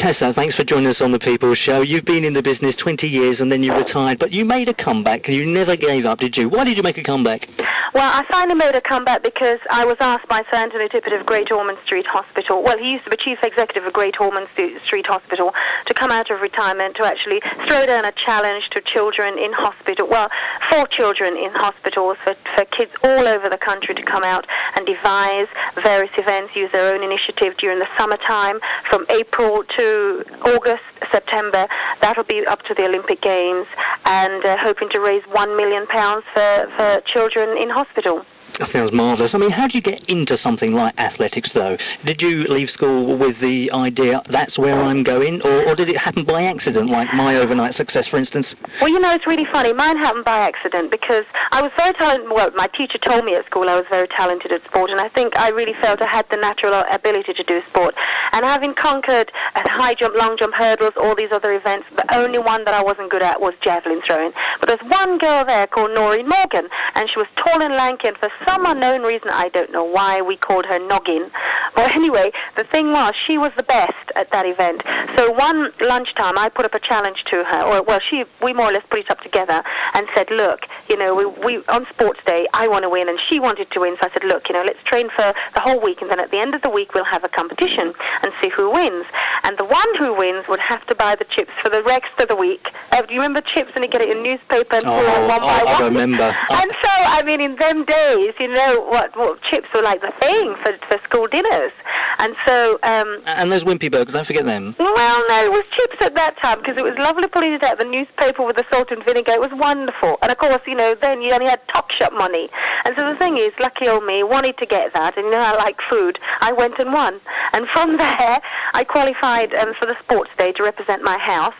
Tessa, thanks for joining us on the People's Show. You've been in the business 20 years and then you retired, but you made a comeback. You never gave up, did you? Why did you make a comeback? Well, I finally made a comeback because I was asked by Sir Anthony Tippett of Great Ormond Street Hospital, well, he used to be Chief Executive of Great Ormond Street Hospital, to come out of retirement to actually throw down a challenge to children in hospital, well, for children in hospitals, for kids all over the country to come out and devise various events, use their own initiative during the summertime, from April to August, September. That'll be up to the Olympic Games, and hoping to raise £1 million for children in hospital. That sounds marvellous. I mean, how did you get into something like athletics, though? Did you leave school with the idea, that's where I'm going, or did it happen by accident, like my overnight success, for instance? Well, you know, it's really funny. Mine happened by accident because I was very talented. Well, my teacher told me at school I was very talented at sport, and I think I really felt I had the natural ability to do sport. And having conquered high jump, long jump, hurdles, all these other events, the only one that I wasn't good at was javelin throwing. But there's one girl there called Noreen Morgan, and she was tall and lanky, and for some unknown reason, I don't know why, we called her Noggin. But anyway, the thing was, she was the best at that event. So one lunchtime, I put up a challenge to her, or well, we more or less put it up together and said, look, you know, we on sports day, I want to win, and she wanted to win. So I said, look, you know, let's train for the whole week, and then at the end of the week, we'll have a competition and see who wins. And the one who wins would have to buy the chips for the rest of the week. Do you remember chips when you get it in newspaper and pull out one by one? I remember. And so, I mean, in them days, you know, what chips were like the thing for school dinners. And so... and those Wimpy burgers, don't forget them. Well, no, it was chips at that time, because it was lovely pulling it out of the newspaper with the salt and vinegar. It was wonderful. And, of course, you know, then you only had Top Shop money. And so the thing is, lucky old me wanted to get that, and, you know, I like food. I went and won. And from there, I qualified for the sports day to represent my house,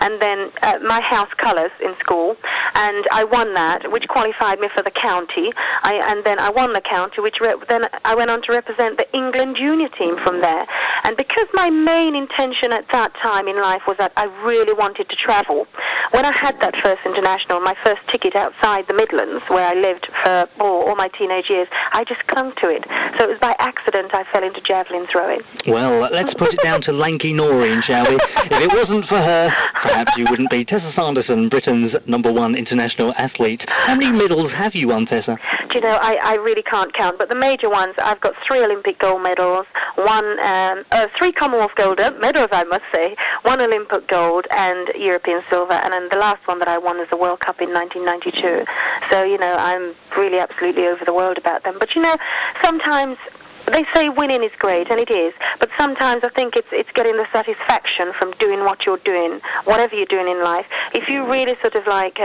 and then my house colours in school, and I won that, which qualified me for the county, and then I won the county, which then I went on to represent the England junior team from there. And because my main intention at that time in life was that I really wanted to travel, when I had that first international, my first ticket outside the Midlands, where I lived for all my teenage years, I just clung to it. So it was by accident I fell into javelin throwing. Well, let's put it down to lanky Noreen, shall we? If it wasn't for her, perhaps you wouldn't be. Tessa Sanderson, Britain's #1 international athlete. How many medals have you won, Tessa? Do you know, I really can't count, but the major ones, I've got 3 Olympic gold medals, 3 Commonwealth gold medals, I must say, 1 Olympic gold and European silver, and then the last one that I won was the World Cup in 1992. So, you know, I'm really absolutely over the world about them. But, you know, sometimes... they say winning is great, and it is, but sometimes I think it's getting the satisfaction from doing what you're doing, whatever you're doing in life. If you really sort of like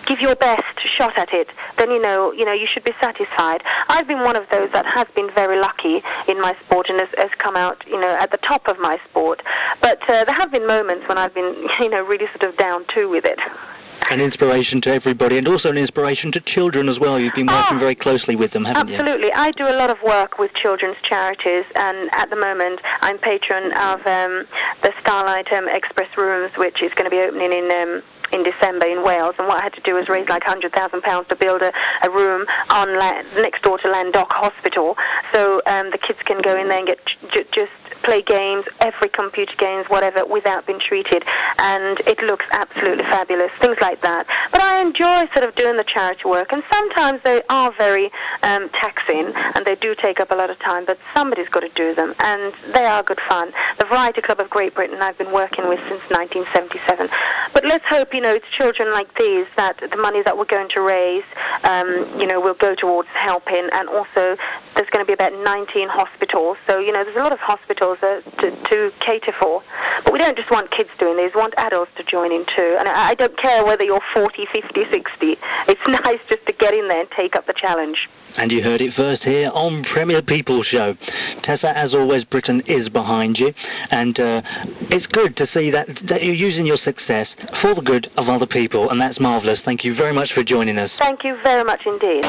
give your best shot at it, then you know you should be satisfied. I've been one of those that has been very lucky in my sport and has come out, you know, at the top of my sport. But there have been moments when I've been, you know, really sort of down too with it. An inspiration to everybody, and also an inspiration to children as well. You've been working very closely with them, haven't you? Absolutely. I do a lot of work with children's charities, and at the moment I'm patron of the Starlight Express Rooms, which is going to be opening in December in Wales, and what I had to do was raise like £100,000 to build a room on next door to Landock Hospital, so the kids can go in there and get just play games, every computer games, whatever, without being treated, and it looks absolutely fabulous, things like that. But I enjoy sort of doing the charity work, and sometimes they are very taxing, and they do take up a lot of time, but somebody's got to do them, and they are good fun. The Variety Club of Great Britain I've been working with since 1977. But let's hope, you know, it's children like these that the money that we're going to raise, you know, will go towards helping, and also there's going to be about 19 hospitals, so, you know, there's a lot of hospitals to cater for. But we don't just want kids doing this, we want adults to join in too. And I don't care whether you're 40, 50, 60. It's nice just to get in there and take up the challenge. And you heard it first here on Premier People's Show. Tessa, as always, Britain is behind you. And it's good to see that you're using your success for the good of other people. And that's marvellous. Thank you very much for joining us. Thank you very much indeed.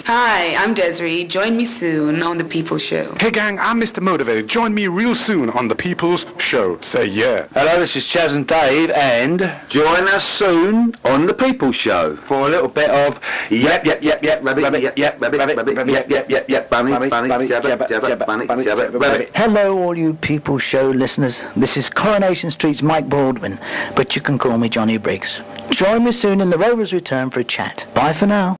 Hi, I'm Desiree. Join me soon on The People Show. Hey gang, I'm Mr. Motivated. Join me real soon on The People's Show. Say yeah. Hello, this is Chaz and Dave, and join us soon on The People Show for a little bit of yep, rabbit, yep, bunny, rabbit. Hello, all you People Show listeners. This is Coronation Street's Mike Baldwin, but you can call me Johnny Briggs. Join me soon in the Rovers' return for a chat. Bye for now.